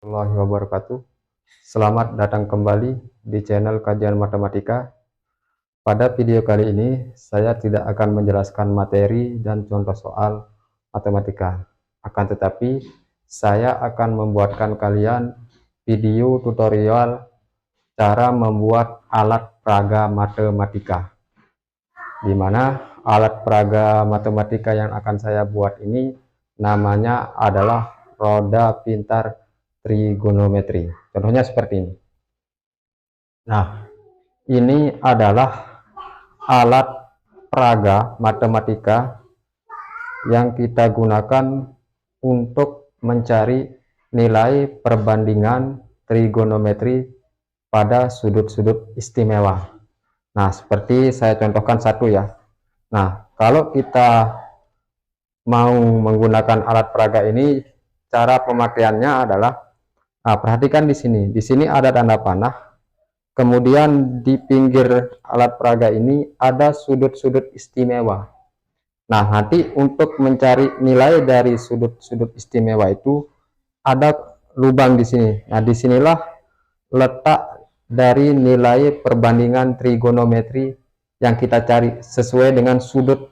Warahmatullahi wabarakatuh. Selamat datang kembali di channel kajian matematika. Pada video kali ini saya tidak akan menjelaskan materi dan contoh soal matematika, akan tetapi saya akan membuatkan kalian video tutorial cara membuat alat peraga matematika, di mana alat peraga matematika yang akan saya buat ini namanya adalah roda pintar trigonometri. Contohnya seperti ini. Nah, ini adalah alat peraga matematika yang kita gunakan untuk mencari nilai perbandingan trigonometri pada sudut-sudut istimewa. Nah, seperti saya contohkan satu ya. Nah, kalau kita mau menggunakan alat peraga ini, cara pemakaiannya adalah, perhatikan di sini. Di sini ada tanda panah. Kemudian di pinggir alat peraga ini ada sudut-sudut istimewa. Nah, nanti untuk mencari nilai dari sudut-sudut istimewa itu ada lubang di sini. Nah, disinilah letak dari nilai perbandingan trigonometri yang kita cari sesuai dengan sudut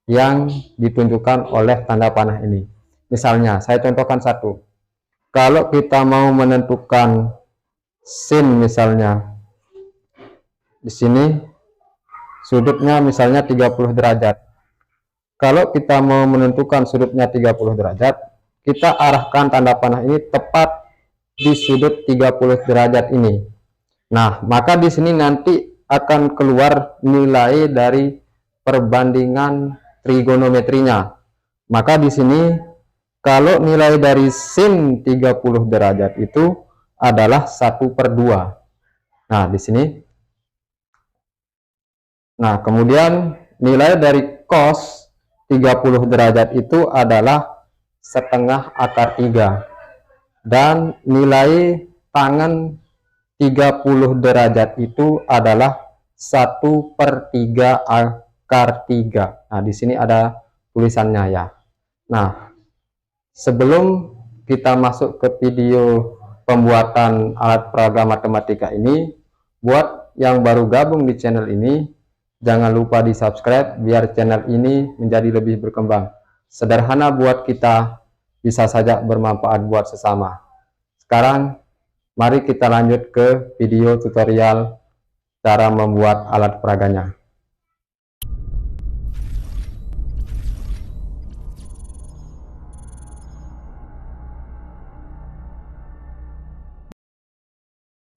yang ditunjukkan oleh tanda panah ini. Misalnya, saya contohkan satu. Kalau kita mau menentukan sin, misalnya di sini sudutnya misalnya 30 derajat. Kalau kita mau menentukan sudutnya 30 derajat, kita arahkan tanda panah ini tepat di sudut 30 derajat ini. Nah, maka di sini nanti akan keluar nilai dari perbandingan trigonometrinya. Maka di sini kalau nilai dari sin 30 derajat itu adalah 1/2. Nah, di sini. Nah, kemudian nilai dari cos 30 derajat itu /2 akar 3. Dan nilai tangen 30 derajat itu adalah 1/3 akar 3. Nah, di sini ada tulisannya ya. Nah, sebelum kita masuk ke video pembuatan alat peraga matematika ini, buat yang baru gabung di channel ini, jangan lupa di subscribe biar channel ini menjadi lebih berkembang. Sederhana buat kita, bisa saja bermanfaat buat sesama. Sekarang mari kita lanjut ke video tutorial cara membuat alat peraganya.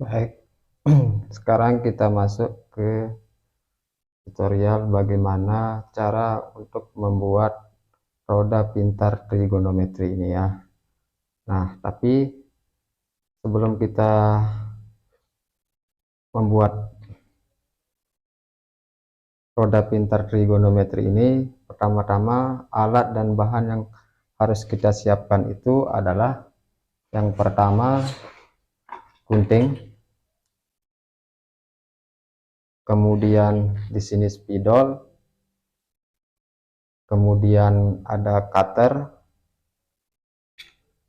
Baik, sekarang kita masuk ke tutorial bagaimana cara untuk membuat roda pintar trigonometri ini ya. Nah, tapi sebelum kita membuat roda pintar trigonometri ini, pertama-tama alat dan bahan yang harus kita siapkan itu adalah yang pertama gunting, kemudian di sini spidol, kemudian ada cutter,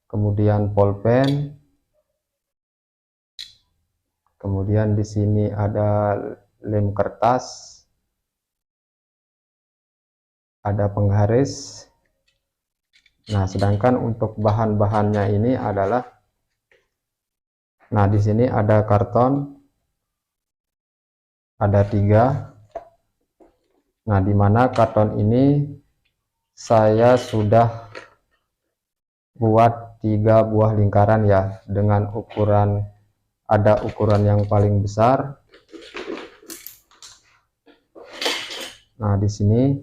kemudian pulpen, kemudian di sini ada lem kertas, ada penggaris. Nah, sedangkan untuk bahan-bahannya ini adalah, nah di sini ada karton, ada 3. Nah, dimana karton ini saya sudah buat 3 buah lingkaran ya, dengan ukuran, ada ukuran yang paling besar. Nah, di sini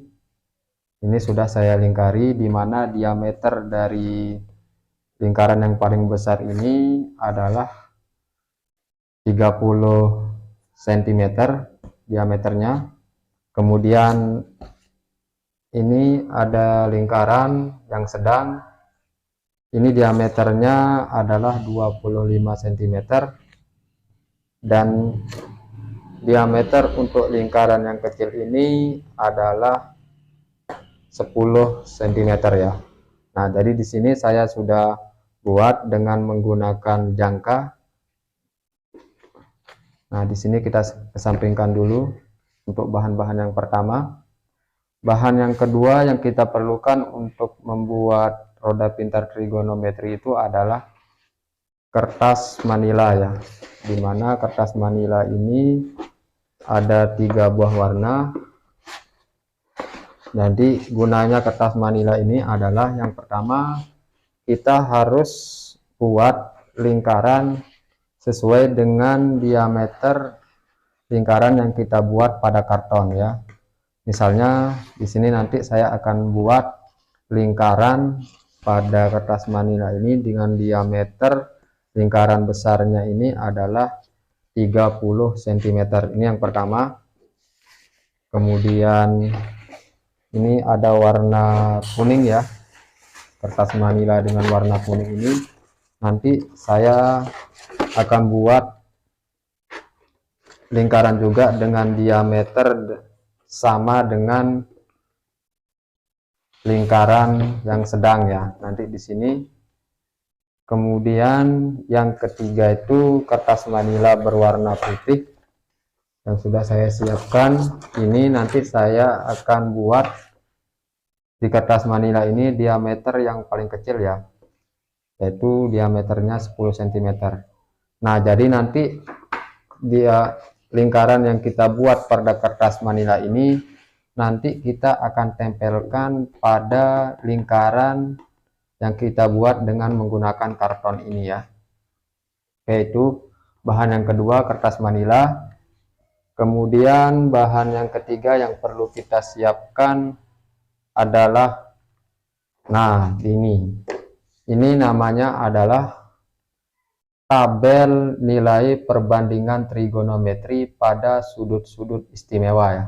ini sudah saya lingkari, di mana diameter dari lingkaran yang paling besar ini adalah 30 cm diameternya. Kemudian ini ada lingkaran yang sedang, ini diameternya adalah 25 cm, dan diameter untuk lingkaran yang kecil ini adalah 10 cm ya. Nah, jadi di sini saya sudah buat dengan menggunakan jangka. Nah, di sini kita kesampingkan dulu untuk bahan-bahan yang pertama. Bahan yang kedua yang kita perlukan untuk membuat roda pintar trigonometri itu adalah kertas manila ya, dimana kertas manila ini ada 3 buah warna. Jadi gunanya kertas manila ini adalah yang pertama, kita harus buat lingkaran sesuai dengan diameter lingkaran yang kita buat pada karton ya. Misalnya di sini nanti saya akan buat lingkaran pada kertas manila ini dengan diameter lingkaran besarnya ini adalah 30 cm. Ini yang pertama. Kemudian ini ada warna kuning ya, kertas manila dengan warna kuning ini nanti saya akan buat lingkaran juga dengan diameter sama dengan lingkaran yang sedang ya, nanti di sini. Kemudian yang ketiga itu kertas manila berwarna putih yang sudah saya siapkan. Ini nanti saya akan buat di kertas manila ini diameter yang paling kecil ya, yaitu diameternya 10 cm. Nah, jadi nanti dia lingkaran yang kita buat pada kertas manila ini nanti kita akan tempelkan pada lingkaran yang kita buat dengan menggunakan karton ini ya. Yaitu bahan yang kedua kertas manila. Kemudian bahan yang ketiga yang perlu kita siapkan adalah, nah ini namanya adalah tabel nilai perbandingan trigonometri pada sudut-sudut istimewa ya.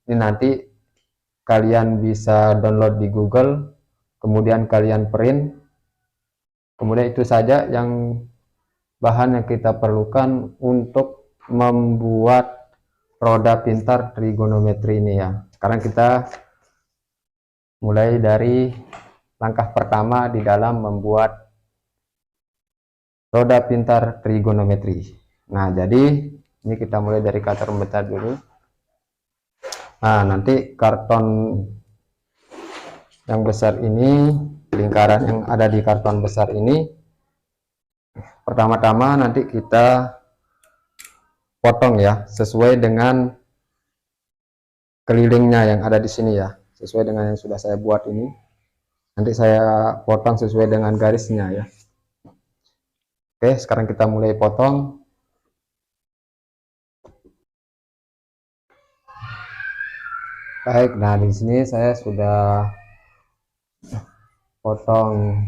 Ini nanti kalian bisa download di Google, kemudian kalian print. Kemudian itu saja yang bahan yang kita perlukan untuk membuat roda pintar trigonometri ini ya. Sekarang kita mulai dari langkah pertama di dalam membuat roda pintar trigonometri. Nah, jadi ini kita mulai dari kata pembesar dulu. Nah, nanti karton yang besar ini, lingkaran yang ada di karton besar ini, pertama-tama nanti kita potong ya, sesuai dengan kelilingnya yang ada di sini ya, sesuai dengan yang sudah saya buat ini. Nanti saya potong sesuai dengan garisnya ya. Oke, sekarang kita mulai potong. Baik, nah di sini saya sudah potong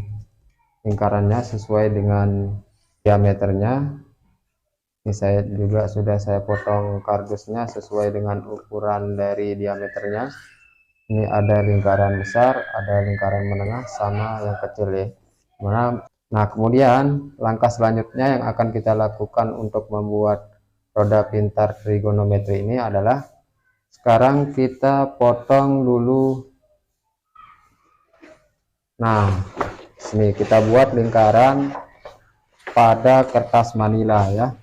lingkarannya sesuai dengan diameternya. Ini saya juga sudah saya potong kardusnya sesuai dengan ukuran dari diameternya. Ini ada lingkaran besar, ada lingkaran menengah, sama yang kecil ya. Nah, kemudian langkah selanjutnya yang akan kita lakukan untuk membuat roda pintar trigonometri ini adalah sekarang kita potong dulu. Nah, sini kita buat lingkaran pada kertas manila ya.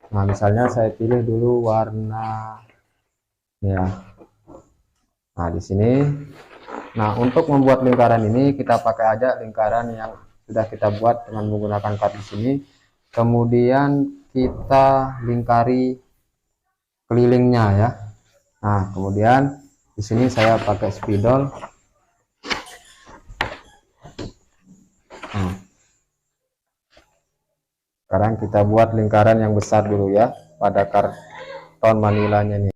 Nah, misalnya saya pilih dulu warna ya. Nah, di sini. Nah, untuk membuat lingkaran ini kita pakai aja lingkaran yang sudah kita buat dengan menggunakan kardus ini. Kemudian kita lingkari kelilingnya ya. Nah, kemudian di sini saya pakai spidol. Nah, sekarang kita buat lingkaran yang besar dulu ya pada karton manilanya nih.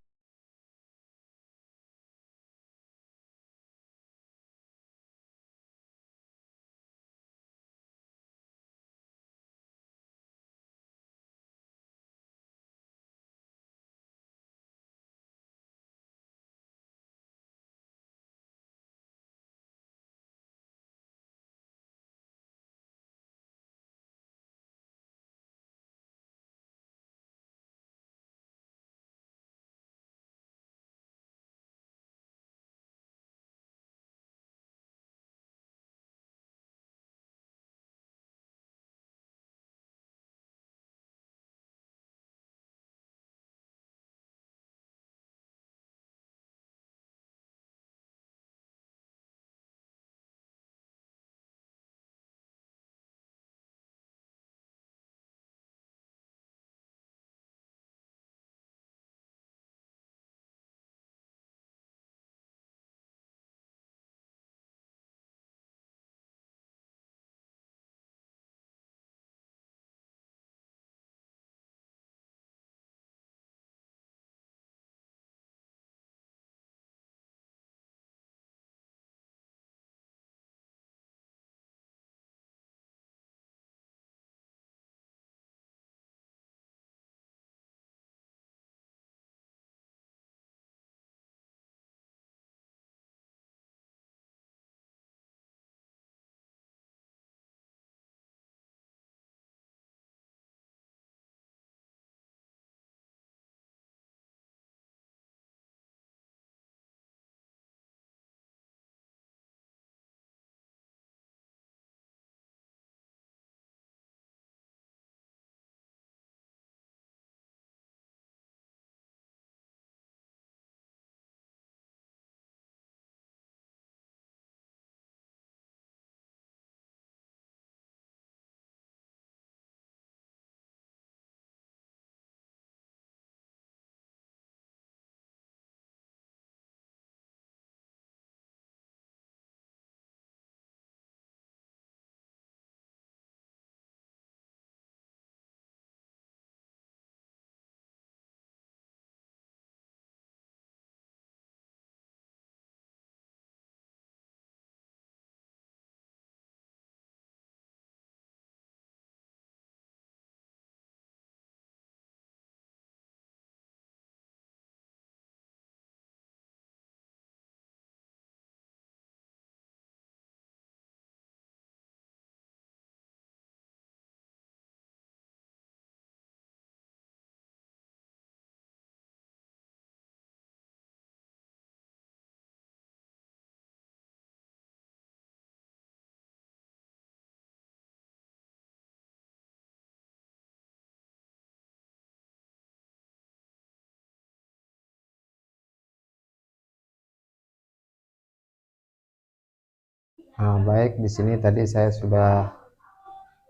Nah, baik, di sini tadi saya sudah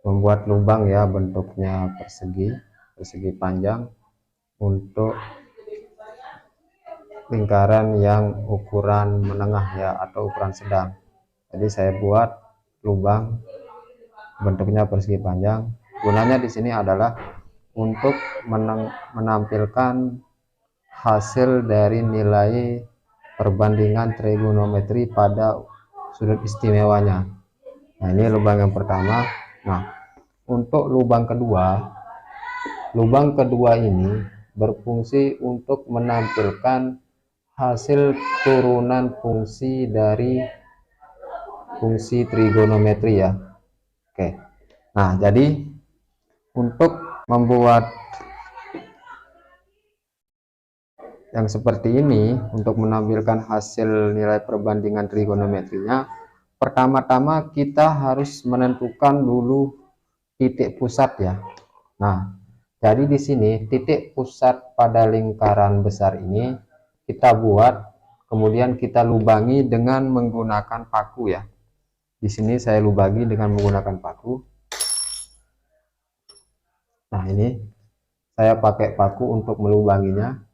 membuat lubang ya, bentuknya persegi panjang untuk lingkaran yang ukuran menengah ya, atau ukuran sedang. Jadi saya buat lubang bentuknya persegi panjang. Gunanya di sini adalah untuk menampilkan hasil dari nilai perbandingan trigonometri pada sudut istimewanya. Nah, ini lubang yang pertama. Nah, untuk lubang kedua ini berfungsi untuk menampilkan hasil turunan fungsi dari fungsi trigonometri ya. Oke. Nah, jadi untuk membuat yang seperti ini, untuk menampilkan hasil nilai perbandingan trigonometrinya, pertama-tama kita harus menentukan dulu titik pusat ya. Nah, jadi di sini titik pusat pada lingkaran besar ini kita buat, kemudian kita lubangi dengan menggunakan paku ya. Di sini saya lubangi dengan menggunakan paku. Nah, ini saya pakai paku untuk melubanginya.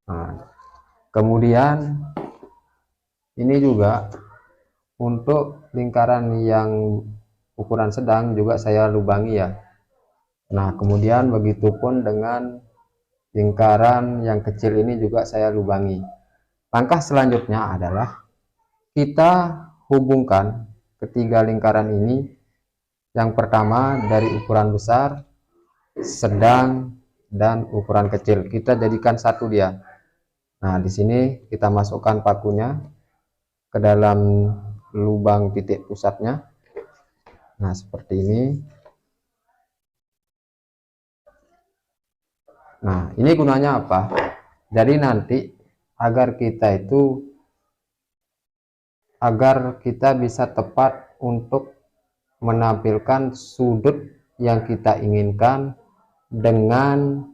Nah, kemudian ini juga untuk lingkaran yang ukuran sedang juga saya lubangi ya. Nah, kemudian begitupun dengan lingkaran yang kecil ini juga saya lubangi. Langkah selanjutnya adalah kita hubungkan ketiga lingkaran ini. Yang pertama dari ukuran besar, sedang, dan ukuran kecil. Kita jadikan satu dia. Nah, di sini kita masukkan pakunya ke dalam lubang titik pusatnya. Nah, seperti ini. Nah, ini gunanya apa? Jadi nanti agar kita bisa tepat untuk menampilkan sudut yang kita inginkan dengan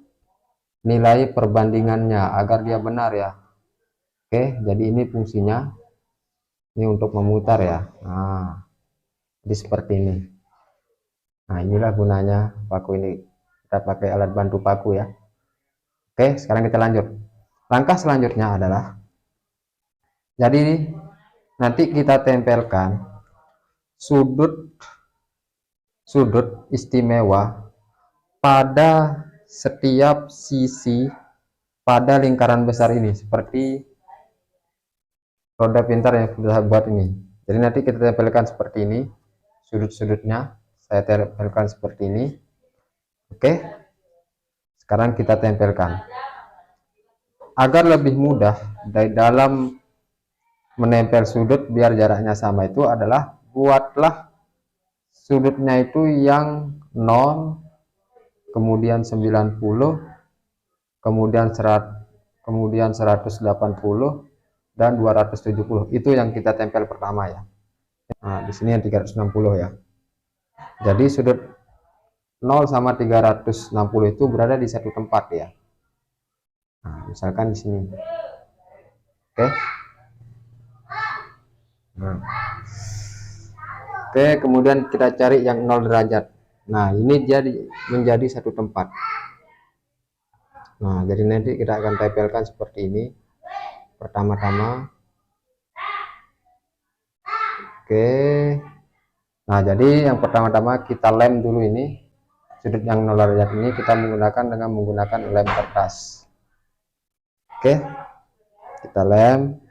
nilai perbandingannya agar dia benar ya. Oke, jadi ini fungsinya. Ini untuk memutar ya. Nah, jadi seperti ini. Nah, inilah gunanya paku ini. Kita pakai alat bantu paku ya. Oke, sekarang kita lanjut. Langkah selanjutnya adalah, jadi nanti kita tempelkan sudut istimewa pada setiap sisi pada lingkaran besar ini, seperti roda pintar yang sudah buat ini. Jadi nanti kita tempelkan seperti ini, sudut-sudutnya saya tempelkan seperti ini. Oke, sekarang kita tempelkan. Agar lebih mudah dari dalam menempel sudut biar jaraknya sama, itu adalah buatlah sudutnya itu yang 0, kemudian 90, kemudian 100, kemudian 180, dan 270. Itu yang kita tempel pertama ya. Nah, di sini yang 360 ya. Jadi sudut 0 sama 360 itu berada di satu tempat ya. Nah, misalkan di sini. Oke. Nah. Oke, kemudian kita cari yang 0 derajat. Nah, ini jadi menjadi satu tempat. Nah, jadi nanti kita akan tempelkan seperti ini. Pertama-tama. Oke. Nah, jadi yang pertama-tama kita lem dulu ini. Sudut yang 0 derajat ini kita menggunakan lem kertas. Oke. Kita lem.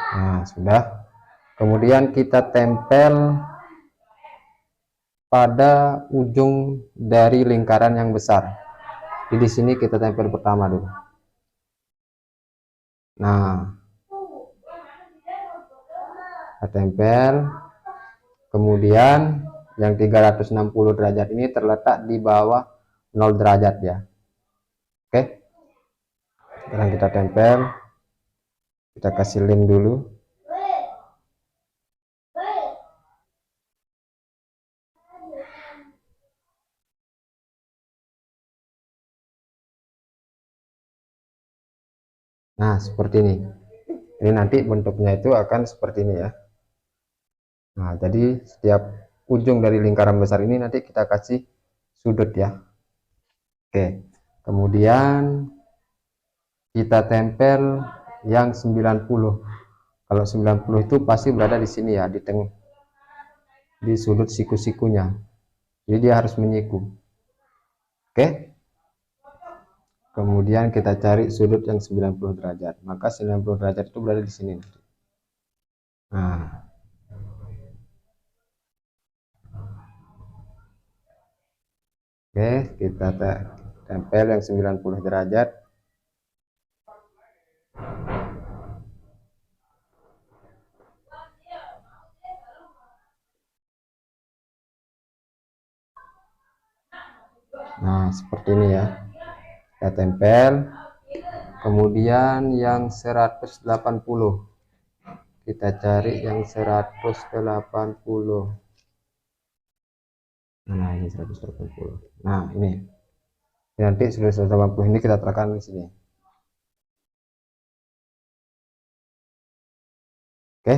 Nah, sudah. Kemudian kita tempel pada ujung dari lingkaran yang besar. Jadi di sini kita tempel pertama dulu. Nah, kita tempel. Kemudian yang 360 derajat ini terletak di bawah 0 derajat ya. Oke. Sekarang kita tempel. Kita kasih lem dulu. Nah, seperti ini. Ini nanti bentuknya itu akan seperti ini ya. Nah, jadi setiap ujung dari lingkaran besar ini nanti kita kasih sudut ya. Oke. Kemudian kita tempel yang 90. Kalau 90 itu pasti berada di sini ya, di tengah, di sudut siku-sikunya. Jadi dia harus menyiku. Oke. Kemudian kita cari sudut yang 90 derajat. Maka 90 derajat itu berada di sini. Nah, oke, kita tempel yang 90 derajat. Nah, seperti ini ya. Kita tempel. Kemudian yang 180. Kita cari yang 180. Nah, ini 180. Nah, ini. Nanti 180 ini kita tekan di sini. Oke.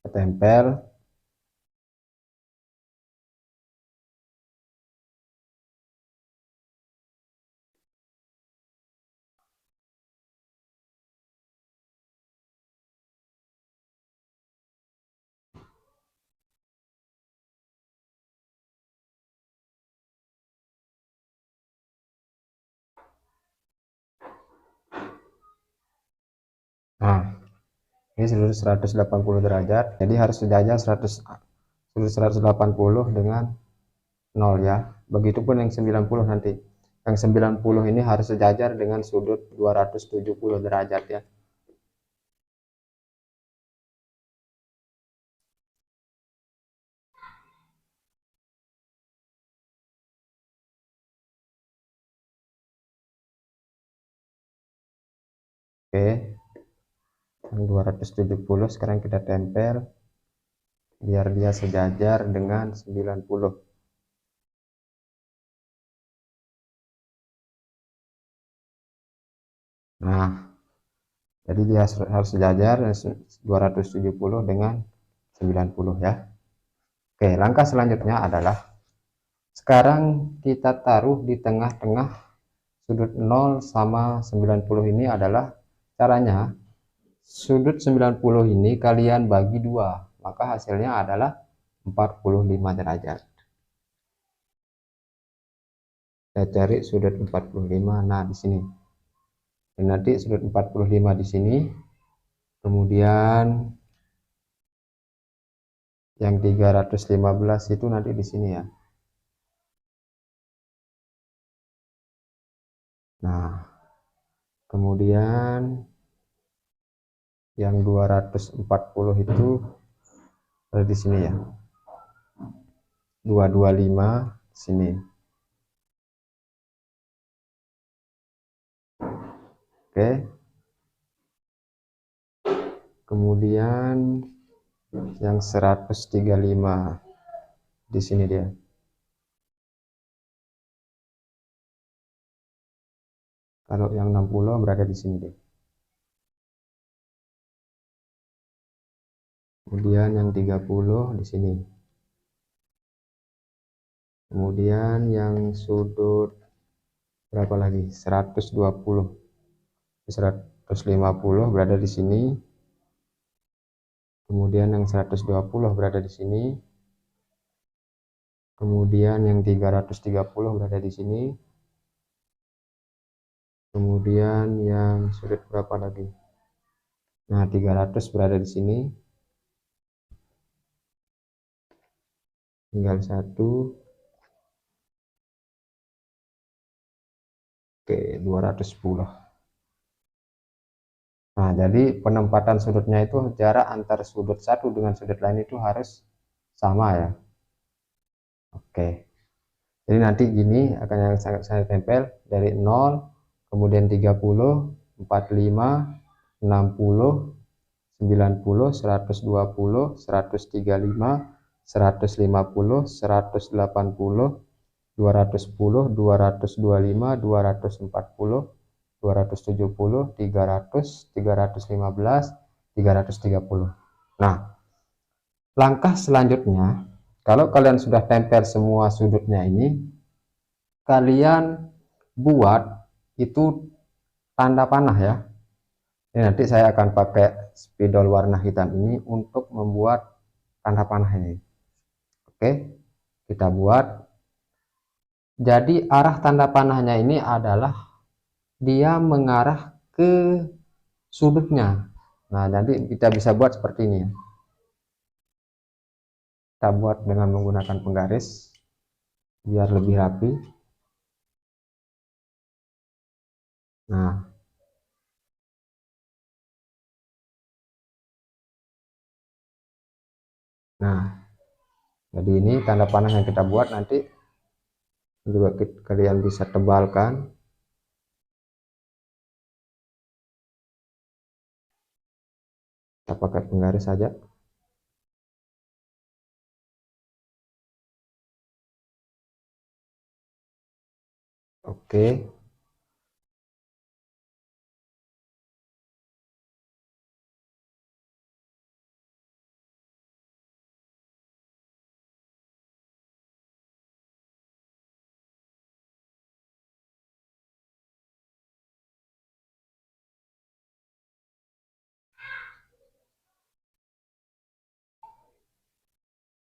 Kita tempel. Nah, ini sudut 180 derajat. Jadi harus sejajar sudut 180 dengan 0 ya. Begitupun yang 90 nanti. Yang 90 ini harus sejajar dengan sudut 270 derajat ya. Oke. Yang 270 sekarang kita tempel biar dia sejajar dengan 90. Nah, jadi dia harus sejajar 270 dengan 90 ya. Oke, langkah selanjutnya adalah sekarang kita taruh di tengah-tengah sudut 0 sama 90 ini adalah caranya sudut 90 ini kalian bagi dua, maka hasilnya adalah 45 derajat. Kita cari sudut 45. Nah, di sini. Dan nanti sudut 45 di sini. Kemudian yang 315 itu nanti di sini ya. Nah, kemudian yang 240 itu ada di sini ya. 225 di sini. Oke. Kemudian yang 135 di sini dia. Kalau yang 60 berada di sini deh. Kemudian yang 30 di sini. Kemudian yang sudut berapa lagi? 120. 150 berada di sini. Kemudian yang 120 berada di sini. Kemudian yang 330 berada di sini. Kemudian yang sudut berapa lagi? Nah, 300 berada di sini. Tinggal satu. Oke, 210. Nah, jadi penempatan sudutnya itu jarak antar sudut satu dengan sudut lain itu harus sama ya. Oke. Jadi nanti gini akan yang saya tempel dari 0, kemudian 30, 45, 60, 90, 120, 135, 150, 180, 210, 225, 240, 270, 300, 315, 330. Nah, langkah selanjutnya, kalau kalian sudah tempel semua sudutnya ini, kalian buat itu tanda panah ya. Ini nanti saya akan pakai spidol warna hitam ini untuk membuat tanda panah ini. Oke, kita buat. Jadi arah tanda panahnya ini adalah dia mengarah ke sudutnya. Nah, nanti kita bisa buat seperti ini ya. Kita buat dengan menggunakan penggaris biar lebih rapi. Nah, jadi ini tanda panah yang kita buat. Nanti juga kalian bisa tebalkan. Kita pakai penggaris saja. Oke.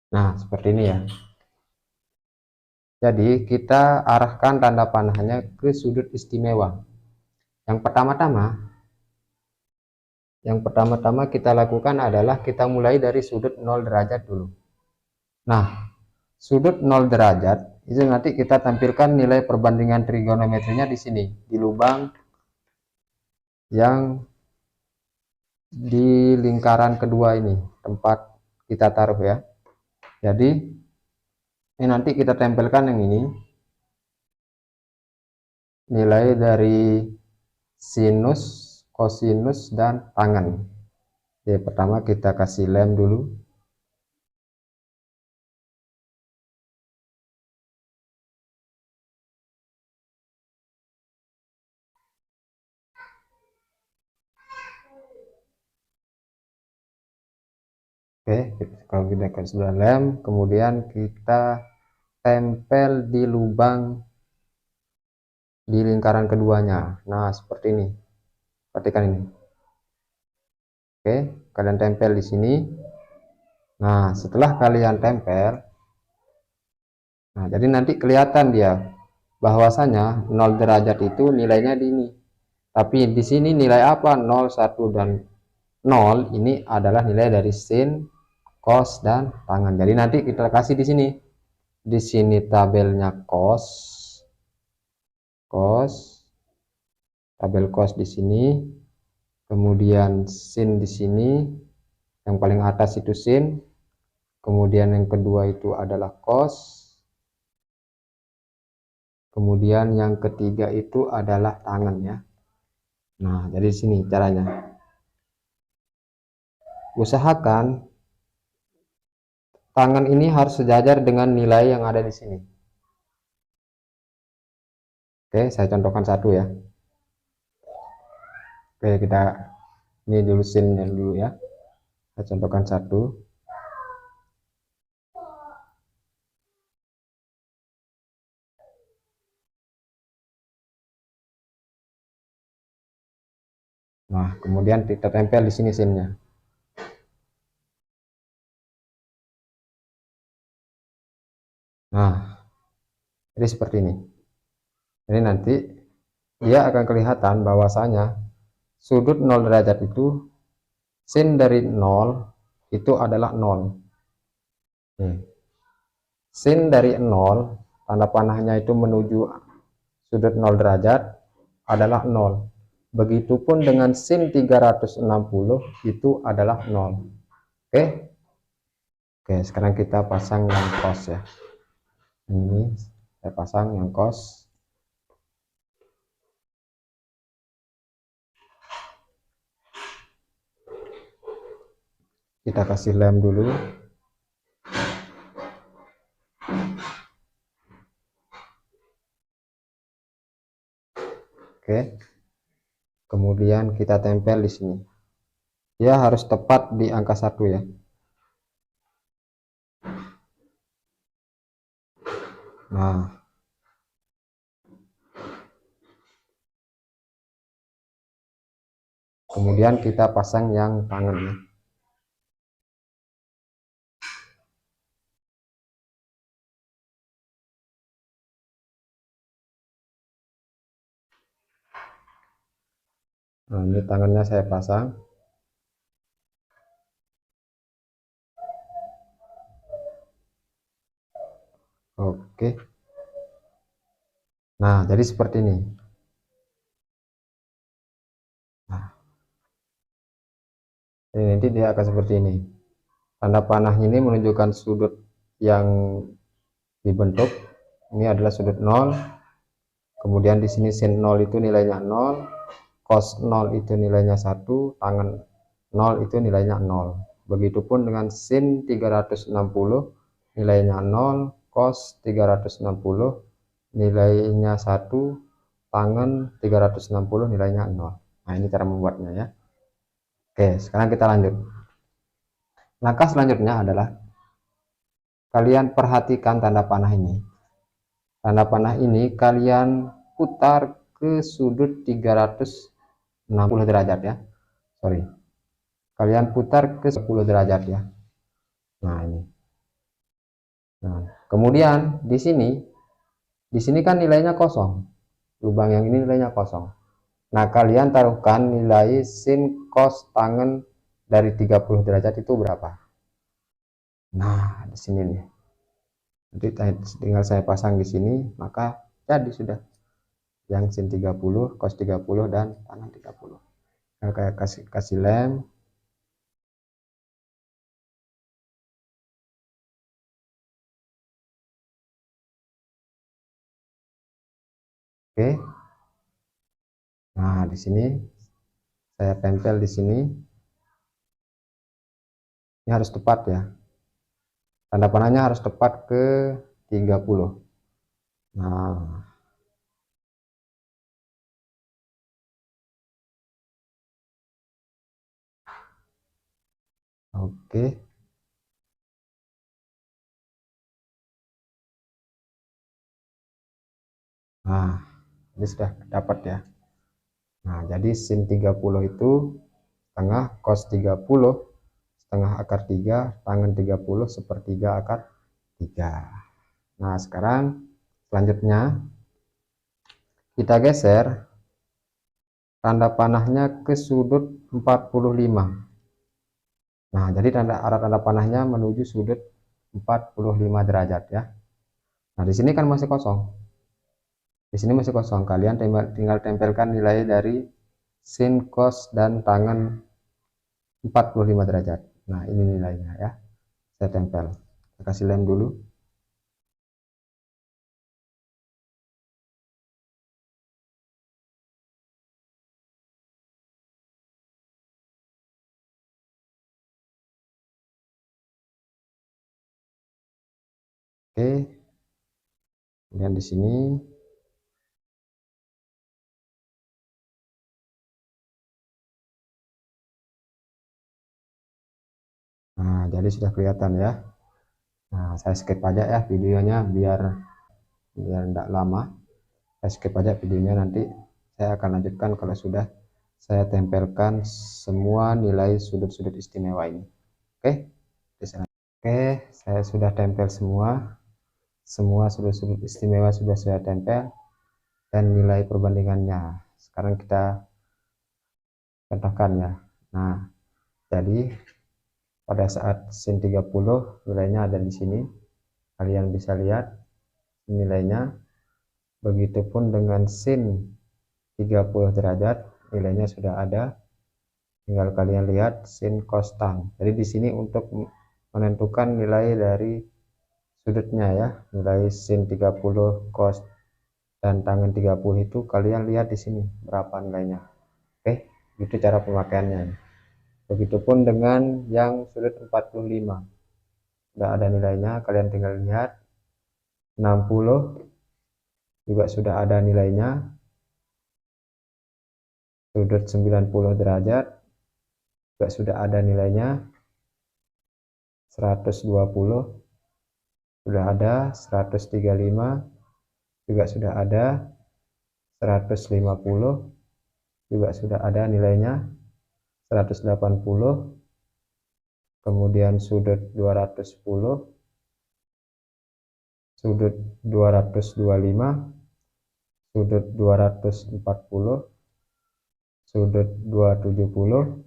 Nah, seperti ini ya. Jadi kita arahkan tanda panahnya ke sudut istimewa. Yang pertama-tama kita lakukan adalah kita mulai dari sudut 0 derajat dulu. Nah, sudut 0 derajat itu nanti kita tampilkan nilai perbandingan trigonometrinya di sini, di lubang yang di lingkaran kedua ini, tempat kita taruh ya. Jadi ini nanti kita tempelkan yang ini, nilai dari sinus, kosinus, dan tangen. Oke, pertama kita kasih lem dulu. Oke, kalau kita sudah lem, kemudian kita tempel di lubang di lingkaran keduanya. Nah, seperti ini. Perhatikan ini. Oke, kalian tempel di sini. Nah, setelah kalian tempel, nah jadi nanti kelihatan dia bahwasanya 0 derajat itu nilainya di ini. Tapi di sini nilai apa? 0, 1 dan 0 ini adalah nilai dari sin, cos, dan tangen. Jadi nanti kita kasih di sini. Di sini tabelnya cos, tabel cos di sini, kemudian sin di sini, yang paling atas itu sin, kemudian yang kedua itu adalah cos, kemudian yang ketiga itu adalah tangen ya. Nah, jadi sini caranya. Usahakan tangan ini harus sejajar dengan nilai yang ada di sini. Oke, saya contohkan satu ya. Oke, kita ini dulu sinnya dulu ya. Saya contohkan satu. Nah, kemudian kita tempel di sini sinnya. Nah, jadi seperti ini. Jadi nanti dia akan kelihatan bahwasanya sudut 0 derajat itu sin dari 0 itu adalah 0. Sin dari 0, tanda panahnya itu menuju sudut 0 derajat adalah 0. Begitupun dengan sin 360 itu adalah 0. Oke. Oke, sekarang kita pasang yang cos ya. Ini saya pasang yang cos. Kita kasih lem dulu. Oke. kemudian kita tempel di sini. Dia harus tepat di angka 1 ya. Nah, kemudian kita pasang yang tangannya. Nah, ini tangannya saya pasang. Oke. Nah, jadi seperti ini. Nah, ini nanti dia akan seperti ini. Tanda panahnya ini menunjukkan sudut yang dibentuk. Ini adalah sudut 0. Kemudian di sini sin 0 itu nilainya 0, cos 0 itu nilainya 1, tangan 0 itu nilainya 0. Begitupun dengan sin 360 nilainya 0, cos 360 nilainya 1, tangan 360 nilainya 0. Nah, ini cara membuatnya ya. Oke, sekarang kita lanjut. Langkah selanjutnya adalah kalian perhatikan tanda panah ini. Tanda panah ini kalian putar ke sudut 360 derajat ya. Sorry. Kalian putar ke 10 derajat ya. Nah, ini. Nah, kemudian di sini kan nilainya kosong. Lubang yang ini nilainya kosong. Nah, kalian taruhkan nilai sin cos tangan dari 30 derajat itu berapa? Nah, di sini nih. Nanti tinggal saya pasang di sini, maka jadi sudah yang sin 30, cos 30 dan tangan 30. Nah, kayak kasih lem. Oke. Nah, di sini saya tempel di sini. Ini harus tepat ya. Tanda panahnya harus tepat ke 30. Nah, oke. Nah, ini sudah dapat ya. Nah, jadi sin 30 itu setengah, cos 30 setengah akar 3, tangan 30 sepertiga akar 3. Nah, sekarang selanjutnya kita geser tanda panahnya ke sudut 45. Nah, jadi arah tanda panahnya menuju sudut 45 derajat ya. Nah, di sini kan masih kosong. Di sini masih kosong. Kalian tinggal tempelkan nilai dari sin, cos, dan tangan 45 derajat. Nah, ini nilainya ya. Saya tempel. Saya kasih lem dulu. Oke. Kemudian di sini nah, jadi sudah kelihatan ya. Nah, saya skip aja ya videonya biar tidak lama. Saya skip aja videonya, nanti saya akan lanjutkan kalau sudah saya tempelkan semua nilai sudut-sudut istimewa ini. Oke. Oke, saya sudah tempel semua sudut-sudut istimewa sudah saya tempel dan nilai perbandingannya. Sekarang kita katakan ya. Nah, jadi pada saat sin 30 nilainya ada di sini. Kalian bisa lihat nilainya. Begitupun dengan sin 30 derajat nilainya sudah ada. Tinggal kalian lihat sin cos tan. Jadi di sini untuk menentukan nilai dari sudutnya ya, nilai sin 30 cos dan tangan 30 itu kalian lihat di sini berapa nilainya. Oke, itu cara pemakaiannya. Begitupun dengan yang sudut 45. Sudah ada nilainya, kalian tinggal lihat. 60 juga sudah ada nilainya. sudut 90 derajat juga sudah ada nilainya, 120 sudah ada, 135 juga sudah ada, 150 juga sudah ada nilainya, 180, kemudian sudut 210, sudut 225, sudut 240, sudut 270,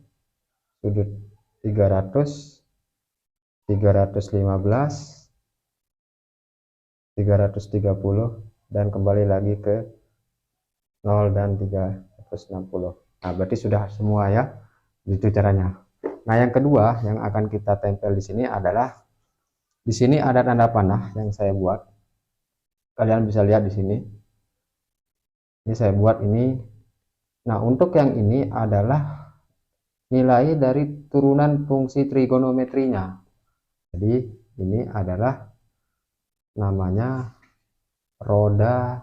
sudut 300, 315, 330, dan kembali lagi ke 0 dan 360. Nah, berarti sudah semua ya. Itu caranya. Nah, yang kedua yang akan kita tempel di sini adalah, di sini ada tanda panah yang saya buat. Kalian bisa lihat di sini. Ini saya buat ini. Nah, untuk yang ini adalah nilai dari turunan fungsi trigonometrinya. Jadi, ini adalah namanya roda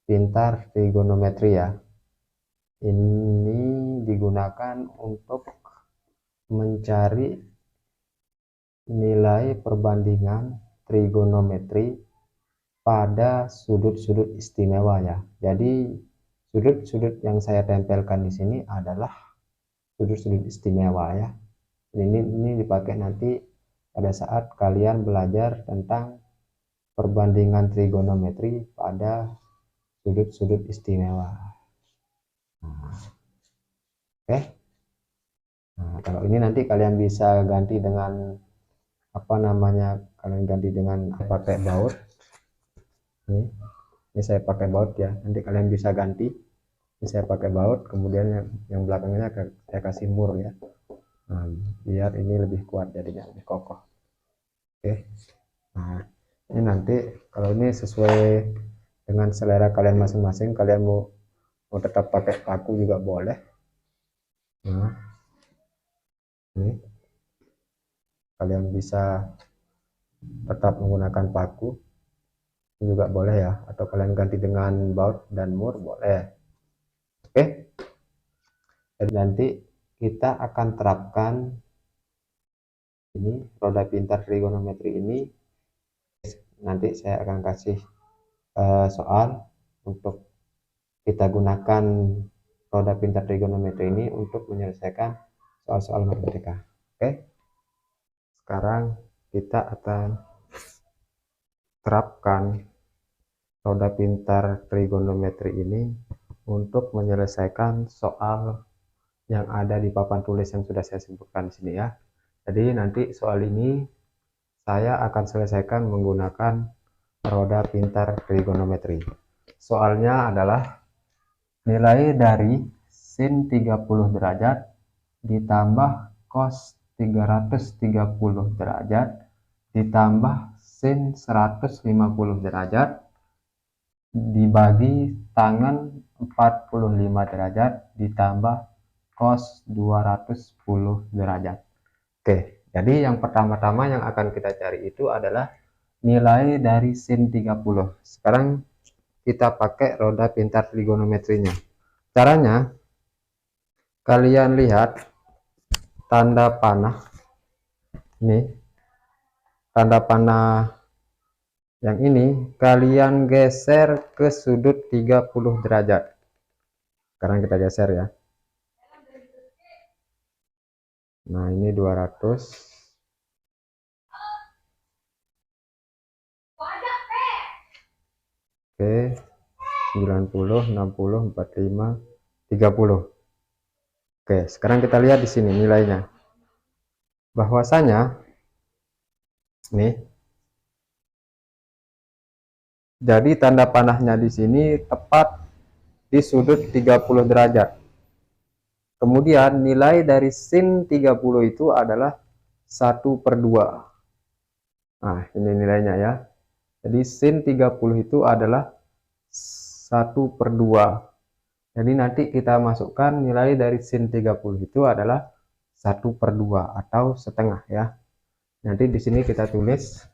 pintar trigonometri ya. Ini digunakan untuk mencari nilai perbandingan trigonometri pada sudut-sudut istimewa ya. Jadi sudut-sudut yang saya tempelkan di sini adalah sudut-sudut istimewa ya. Ini dipakai nanti pada saat kalian belajar tentang perbandingan trigonometri pada sudut-sudut istimewa. Nah, oke. Nah, kalau ini nanti kalian bisa ganti dengan apa namanya? Kalian ganti dengan pakai baut. Ini saya pakai baut ya. Nanti kalian bisa ganti. Ini saya pakai baut. Kemudian yang belakangnya saya kasih mur ya. Nah, biar ini lebih kuat jadinya, lebih kokoh. Oke. Nah, ini nanti kalau ini sesuai dengan selera kalian masing-masing. Kalian mau tetap pakai paku juga boleh. Nah, ini kalian bisa tetap menggunakan paku juga boleh ya, atau kalian ganti dengan baut dan mur boleh. Oke. Jadi nanti kita akan terapkan ini roda pintar trigonometri ini. Nanti saya akan kasih soal untuk kita gunakan roda pintar trigonometri ini untuk menyelesaikan soal-soal matematika. Oke. Sekarang kita akan terapkan roda pintar trigonometri ini untuk menyelesaikan soal yang ada di papan tulis yang sudah saya sebutkan di sini ya. Jadi nanti soal ini saya akan selesaikan menggunakan roda pintar trigonometri. Soalnya adalah nilai dari sin 30 derajat ditambah cos 330 derajat ditambah sin 150 derajat dibagi tangan 45 derajat ditambah cos 210 derajat. Oke, jadi yang pertama-tama yang akan kita cari itu adalah nilai dari sin 30. Sekarang kita pakai roda pintar trigonometrinya. Caranya, kalian lihat tanda panah. Nih, tanda panah yang ini kalian geser ke sudut 30 derajat. Sekarang kita geser ya. Nah, ini 200. Oke. 90, 60, 45, 30. Oke, sekarang kita lihat di sini nilainya. Bahwasanya nih, jadi tanda panahnya di sini tepat di sudut 30 derajat. Kemudian nilai dari sin 30 itu adalah 1/2. Nah, ini nilainya ya. Jadi sin 30 itu adalah 1/2. Jadi nanti kita masukkan nilai dari sin 30 itu adalah 1/2 atau setengah ya. Nanti di sini kita tulis,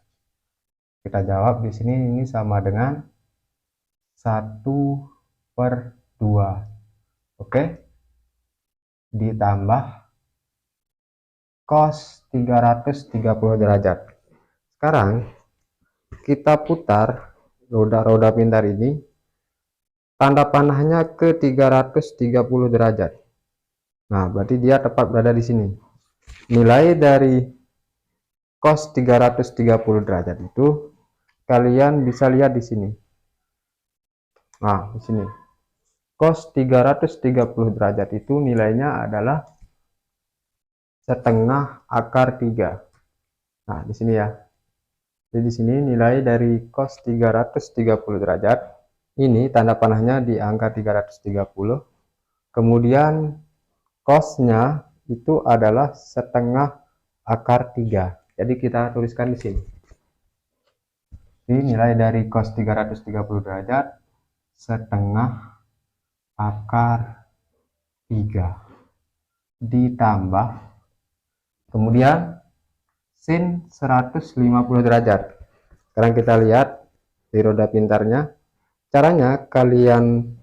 kita jawab di sini ini sama dengan 1/2. Oke. ditambah cos 330 derajat. Sekarang kita putar roda pintar ini, tanda panahnya ke 330 derajat. Nah, berarti dia tepat berada di sini. Nilai dari cos 330 derajat itu kalian bisa lihat di sini. Nah, di sini. Cos 330 derajat itu nilainya adalah setengah akar 3. Nah, di sini ya. Jadi di sini nilai dari cos 330 derajat ini tanda panahnya di angka 330. Kemudian cosnya itu adalah setengah akar 3. Jadi kita tuliskan di sini. Jadi nilai dari cos 330 derajat setengah akar 3 ditambah kemudian sin 150 derajat. Sekarang kita lihat di roda pintarnya. Caranya kalian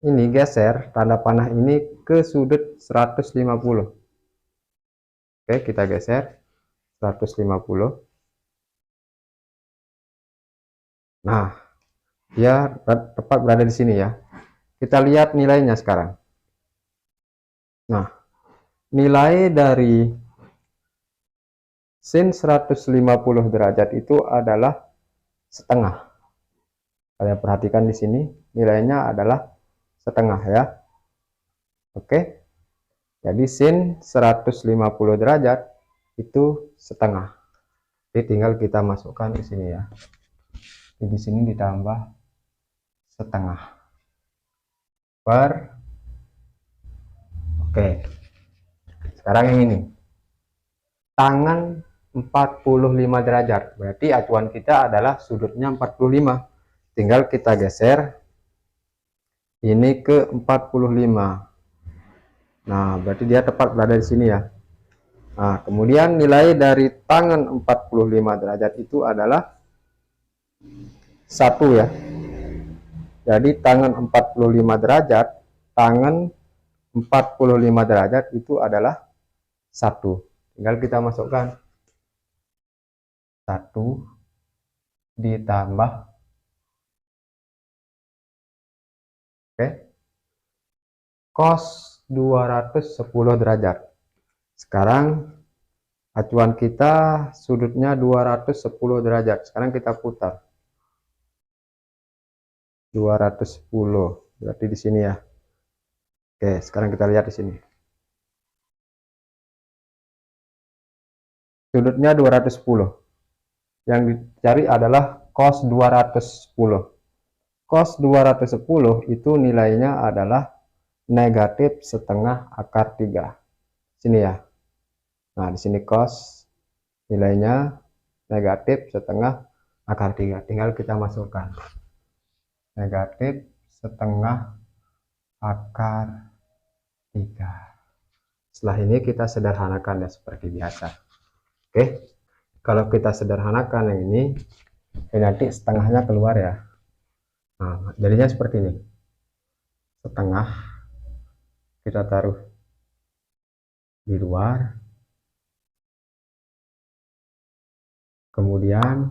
ini geser tanda panah ini ke sudut 150. Oke, kita geser 150. Nah, dia tepat berada di sini ya. Kita lihat nilainya sekarang. Nah, nilai dari sin 150 derajat itu adalah setengah. Kalian perhatikan di sini nilainya adalah setengah ya. Oke. Jadi sin 150 derajat itu setengah. Jadi tinggal kita masukkan di sini ya. Di sini ditambah setengah per. Oke. Sekarang yang ini. Tangan 45 derajat. Berarti acuan kita adalah sudutnya 45. Tinggal kita geser ini ke 45. Nah, berarti dia tepat berada di sini ya. Nah, kemudian nilai dari tangan 45 derajat itu adalah 1 ya. Jadi tangan 45 derajat, tangan 45 derajat itu adalah 1. Tinggal kita masukkan 1 ditambah cos 210 derajat. Sekarang acuan kita sudutnya 210 derajat. Sekarang kita putar 210. Berarti di sini ya. Oke, sekarang kita lihat di sini. Sudutnya 210. Yang dicari adalah cos 210. Cos 210 itu nilainya adalah negatif setengah akar 3. Sini ya. Nah, di sini cos nilainya negatif setengah akar 3. Tinggal kita masukkan. Negatif setengah akar 3. Setelah ini kita sederhanakan ya seperti biasa. Oke. Kalau kita sederhanakan yang ini nanti setengahnya keluar ya. Nah, jadinya seperti ini. Setengah kita taruh di luar. Kemudian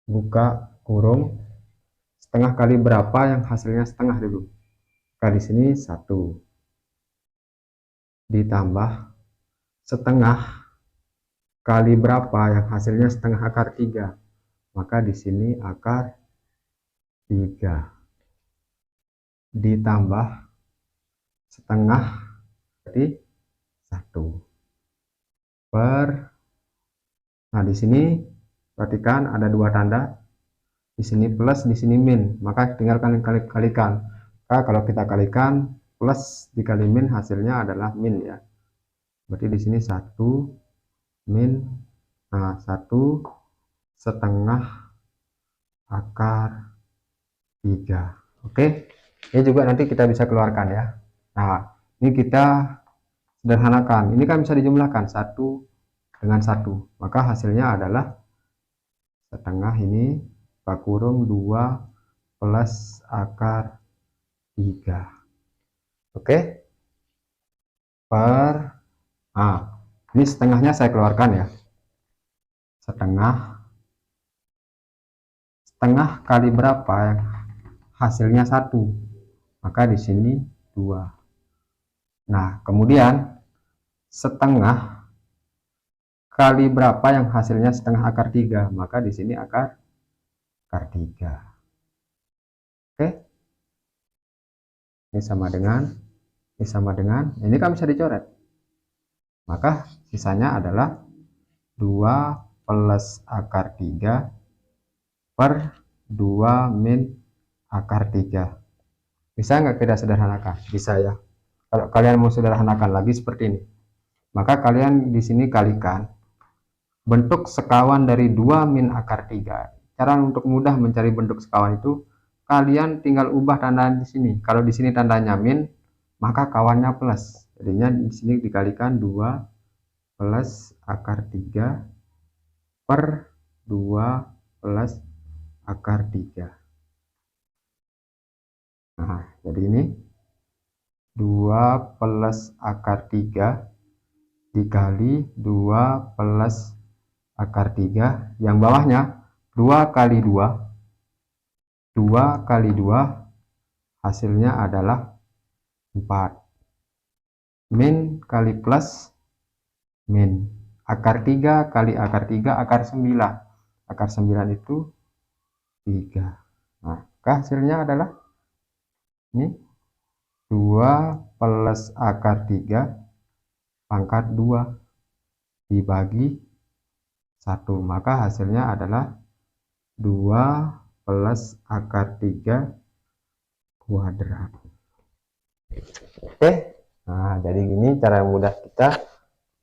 buka kurung. Setengah kali berapa yang hasilnya setengah dulu. Kali sini 1. Ditambah setengah kali berapa yang hasilnya setengah akar 3. Maka di sini akar 3 ditambah setengah berarti 1 per. Nah, di sini perhatikan ada dua tanda. Di sini plus, di sini min. Maka tinggal kalikan. Maka kalau kita kalikan plus dikali min hasilnya adalah min ya. Berarti di sini 1 min. Nah, 1 setengah akar 3. Oke. Ini juga nanti kita bisa keluarkan ya. Nah, ini kita sederhanakan. Ini kan bisa dijumlahkan 1 dengan 1. Maka hasilnya adalah setengah ini kurung 2 plus akar 3. Oke, per ini setengahnya saya keluarkan ya. Setengah kali berapa yang hasilnya 1, maka di sini 2. Nah, kemudian setengah kali berapa yang hasilnya setengah akar 3, maka di sini akar 3. Oke, ini sama dengan ini kan bisa dicoret, maka sisanya adalah 2 plus akar 3 per 2 min akar 3. Bisa nggak kita sederhanakan? Bisa ya. Kalau kalian mau sederhanakan lagi seperti ini, maka kalian di sini kalikan bentuk sekawan dari 2 min akar 3. Cara untuk mudah mencari bentuk sekawan itu, kalian tinggal ubah tanda di sini. Kalau di sini tandanya min, maka kawannya plus. Jadinya di sini dikalikan 2 plus akar 3 per 2 plus akar 3. Nah, jadi ini 2 plus akar 3 dikali 2 plus akar 3, yang bawahnya 2 kali 2 hasilnya adalah 4. Min kali plus min, akar 3 kali akar 3 akar 9. Akar 9 itu 3. Nah, hasilnya adalah ini 2 plus akar 3 pangkat 2 dibagi 1, maka hasilnya adalah 2 plus akar 3 kuadrat. Oke, nah jadi gini cara mudah kita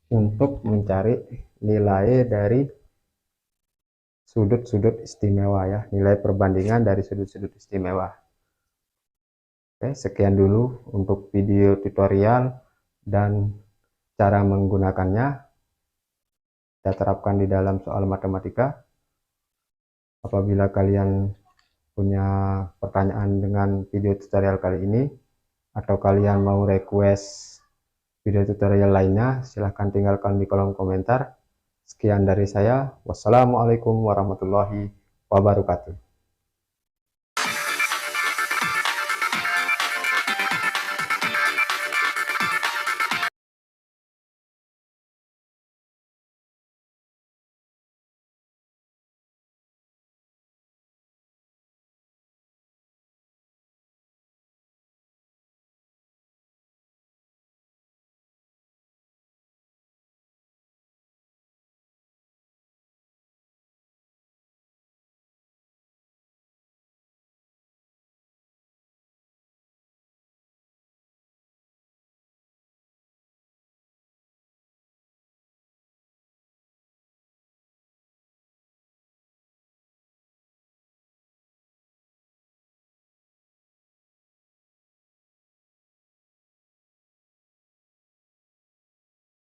untuk mencari nilai dari sudut-sudut istimewa ya, nilai perbandingan dari sudut-sudut istimewa. Oke, sekian dulu untuk video tutorial dan cara menggunakannya kita terapkan di dalam soal matematika. Apabila kalian punya pertanyaan dengan video tutorial kali ini, atau kalian mau request video tutorial lainnya, silahkan tinggalkan di kolom komentar. Sekian dari saya. Wassalamualaikum warahmatullahi wabarakatuh.